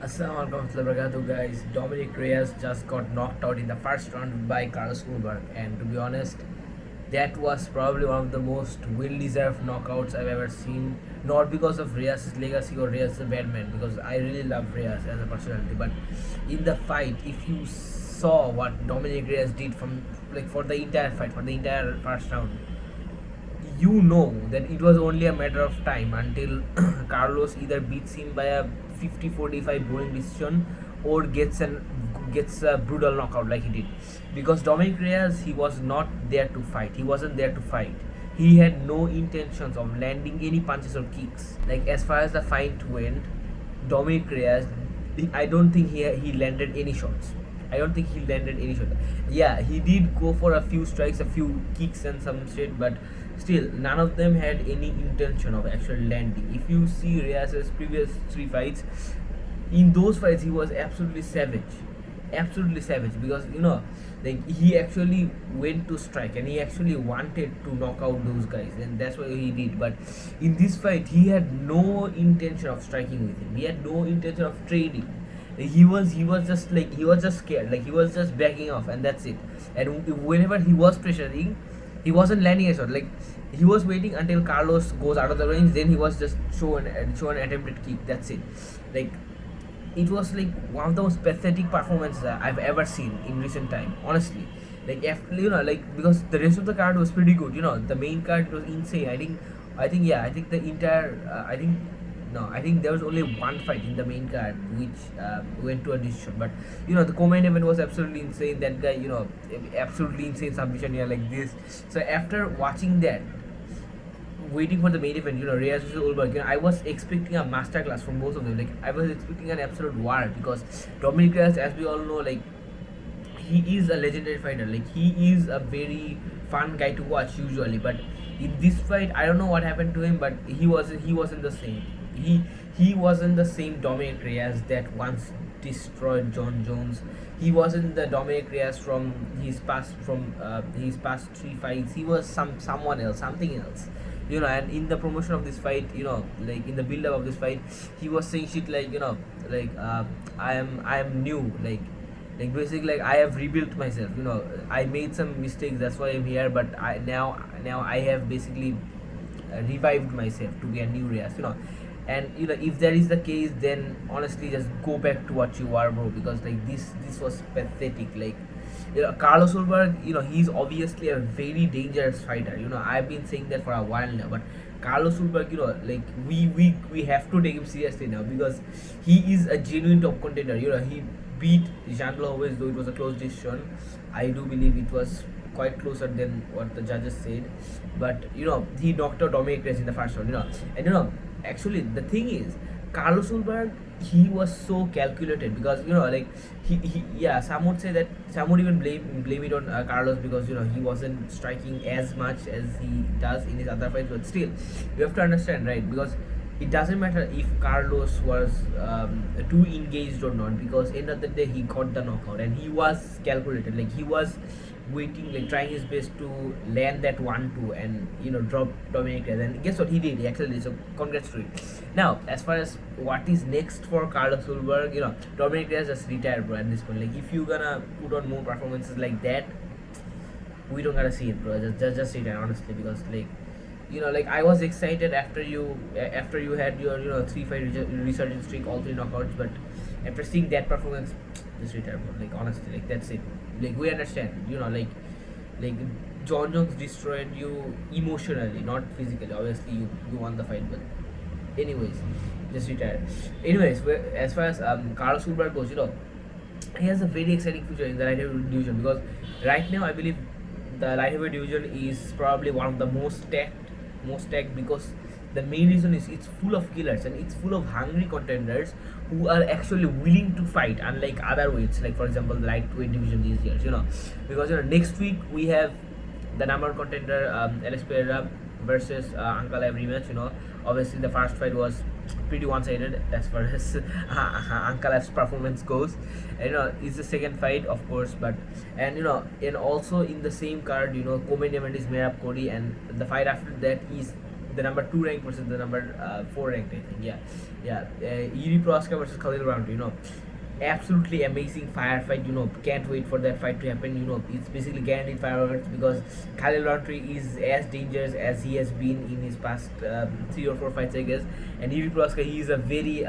Assalamualaikum warahmatullahi wabarakatuh, guys. Dominick Reyes just got knocked out in the first round by Carlos Ulberg, and to be honest, that was probably one of the most well-deserved knockouts I've ever seen. Not because of Reyes' legacy or Reyes the bad man, because I really love Reyes as a personality, but in the fight, if you saw what Dominick Reyes did from for the entire fight, for the entire first round, you know that it was only a matter of time until Carlos either beats him by a 50-45 bowling decision or gets a brutal knockout like he did. Because Dominic Reyes, he was not there to fight. He wasn't there to fight. He had no intentions of landing any punches or kicks. Like as far as the fight went, Dominic Reyes, I don't think he landed any shots. I don't think he landed any shot. Yeah, he did go for a few strikes, a few kicks, and some shit, but still, none of them had any intention of actually landing. If you see Reyes' previous three fights, in those fights he was absolutely savage because like he actually went to strike and he actually wanted to knock out those guys, and that's what he did. But in this fight, he had no intention of striking with him. He had no intention of trading. He was just scared, like he was just backing off, and that's it. And whenever he was pressuring, he wasn't landing a shot. Like he was waiting until Carlos goes out of the range, then he was just show an attempted kick. That's it. Like it was like one of the most pathetic performances I've ever seen in recent time. Honestly, like like because the rest of the card was pretty good. The main card was insane. I think the entire I think no, I think there was only one fight in the main card which went to a decision. But the co-main event was absolutely insane. That guy, absolutely insane submission here like this. So after watching that, waiting for the main event, Reyes versus Ulberg, I was expecting a masterclass from both of them. Like I was expecting an absolute war because Dominic Reyes, as we all know, like he is a legendary fighter. Like he is a very fun guy to watch usually, but in this fight, I don't know what happened to him, but he wasn't the same. He wasn't the same Dominic Reyes that once destroyed John Jones. He wasn't the Dominic Reyes from his past three fights. He was someone else, something else. And in the promotion of this fight, like in the build up of this fight, he was saying shit like I am new, like basically like I have rebuilt myself. I made some mistakes, that's why I'm here, but now I have basically revived myself to be a new Reyes. And if that is the case, then honestly just go back to what you are, bro, because like this was pathetic. Like Carlos Ulberg, he's obviously a very dangerous fighter. I've been saying that for a while now, but Carlos Ulberg, like we have to take him seriously now because he is a genuine top contender. He beat Jean Lopez, though it was a close decision. I do believe it was quite closer than what the judges said, but he knocked out Dominic Reyes in the first round. And actually the thing is, Carlos Ulberg, he was so calculated because like yeah, some would say that, some would even blame it on Carlos because he wasn't striking as much as he does in his other fights, but still you have to understand, right? Because it doesn't matter if Carlos was too engaged or not, because end of the day he got the knockout and he was calculated. Like he was waiting, like trying his best to land that 1-2 and drop Dominic Reyes, and guess what he did? He actually did. So congrats to it. Now as far as what is next for Carlos Ulberg, Dominic Reyes just retired, bro, at this point. Like if you gonna put on more performances like that, we don't gotta see it, bro. Just retire, honestly, because like I was excited after you had your 3-5 resurgence streak, all three knockouts, but after seeing that performance, just retire, bro. Like honestly, like that's it. Like we understand, like John Jones destroyed you emotionally, not physically. Obviously you won the fight, but anyways, just retire. Anyways, as far as Carlos Ulberg goes, he has a very exciting future in the light heavyweight division, because right now I believe the light heavyweight division is probably one of the most stacked, because the main reason is it's full of killers and it's full of hungry contenders who are actually willing to fight, unlike other weights, like for example the lightweight division these years. Because next week we have the number one contender Alex Pereira versus Ankalaev rematch. Obviously the first fight was pretty one-sided as far as Ankalaev's performance goes, and it's the second fight, of course, but and also in the same card, co-main event is Merab Cody, and the fight after that is the number 2 rank versus the number 4 ranked, I think. Yuri Proska versus Khalil Roundtree. Absolutely amazing firefight. Can't wait for that fight to happen. It's basically guaranteed fireworks because Khalil Roundtree is as dangerous as he has been in his past 3 or 4 fights, I guess. And Yuri Proska, he's a very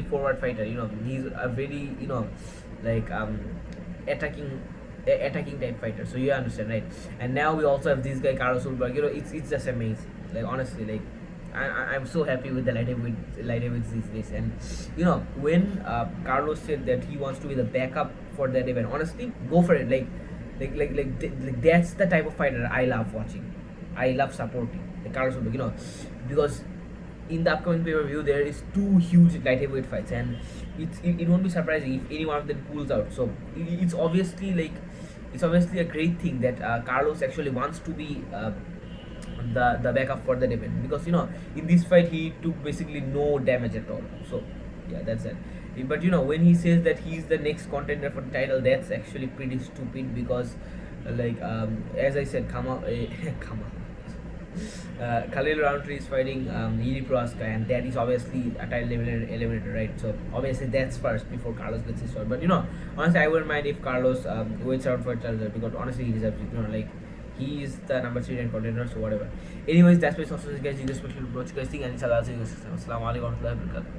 forward fighter. He's a very like attacking attacking type fighter. So you understand, right? And now we also have this guy Carlos Ulberg. It's just amazing. Like honestly, like I'm so happy with the lightweights these days. And when Carlos said that he wants to be the backup for that event, honestly, go for it. Like that's the type of fighter I love watching. I love supporting the Carlos Ulberg. Because in the upcoming pay-per-view there is 2 huge light heavyweight fights, and it won't be surprising if any one of them pulls out. So it's obviously a great thing that Carlos actually wants to be the backup for the event, because in this fight he took basically no damage at all. So yeah, that's it. But when he says that he's the next contender for the title, that's actually pretty stupid, because as I said, Khalil Roundtree is fighting Yuri Prohaska, and that is obviously a title eliminator, right? So obviously that's first before Carlos gets his shot. But honestly, I wouldn't mind if Carlos waits out for a title, because honestly he deserves it. He is the number 3 ranked contender, so whatever. Anyways, that's my sources, guys. You guys, what you guys think, and inshallah, I'll see you guys. Assalamu alaikum warahmatullahi wabarakatuh.